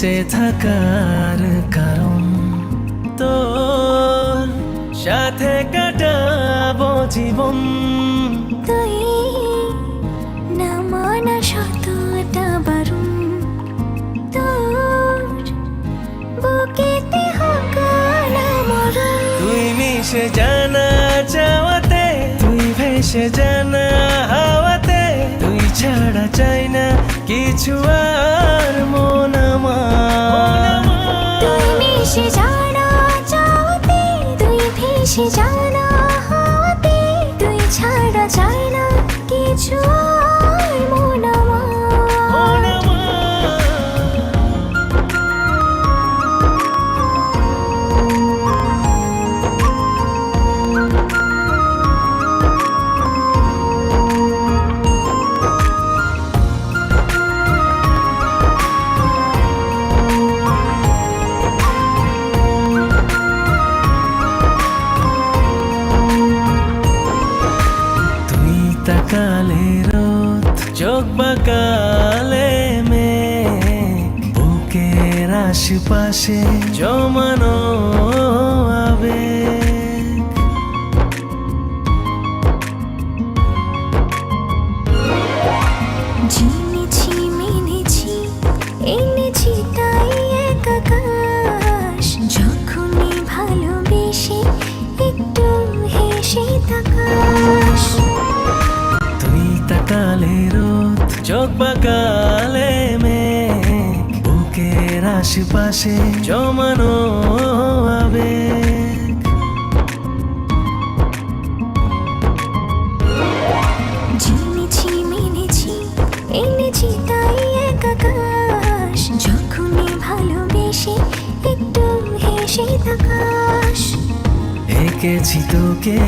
বেঁচে থাকার কারণ তোর সাথে কাটাবো জীবন। তুই না মানা শতটা বারণ, তোর বুকেতে হোক না মরণ। তুই মিশে জানা চাওয়াতে, তুই ভেসে জানা হাওয়াতে, তুই ছাড়া চাই না কিছু আর মন আমার। তুই মিশে জানা চাওয়াতে, তুই ভেসে জানা হাওয়াতে, তুই ছাড়া চাই না কিছু আর মন আমার। তাকালে রোদ, চোখ বাঁকালে মেঘ, বুকের আশপাশে জমানো আবেগ। জেনেছি মেনেছি এনেছি তাই এক আকাশ, যখনই ভালোবেসে একটু হেসে তাকাস। তাকালে রোদ, চোখ বাঁকালে মেঘ, বুকের আশপাশে জমানো আবেগ। জেনেছি মেনেছি এনেছি তাই এক আকাশ, যখনই ভালোবেসে একটু হেসে তাকাস। এঁকেছি তোকে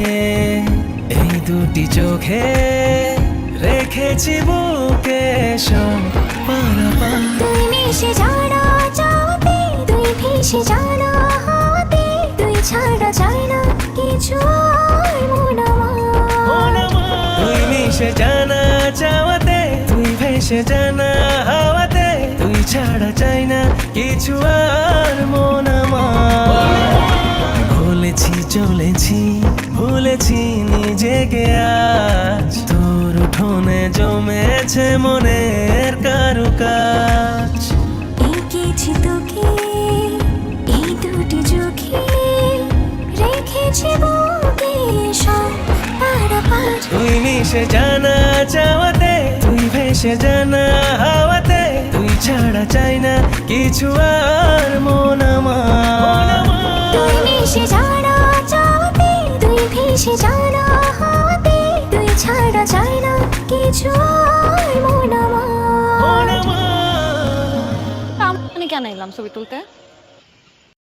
এই দুটি চোখে, রেখেছি বুকে সব পারাপার। তুই মিশে জানা চাওয়াতে, তুই ভেসে জানা হাওয়াতে, তুই ছাড়া চাই না কিছু আর মন আমার। তুই মিশে জানা চাওয়াতে, তুই ভেসে জানা হাওয়াতে, তুই ছাড়া চাই না কিছু আর মন আমার। ভুলেছি চলেছি ভুলেছি নিজেকে আজ, তোর উঠোনে জমেছে মনের কারুকাজ। এঁকেছি তোকে এই দুটি চোখে, রেখেছি বুকে সব পারাপার। তুই মিশে জানা চাওয়াতে, তুই ভেসে জানা হাওয়াতে, তুই ছাড়া চাই না কিছু আর মন আমার। তুই মিশে জানা চাওয়াতে, তুই ভেসে জানা হাওয়াতে, তুই ছাড়া চাই না কিছু আর মন আমার। আমি কেন এলাম ছবি তুলতে?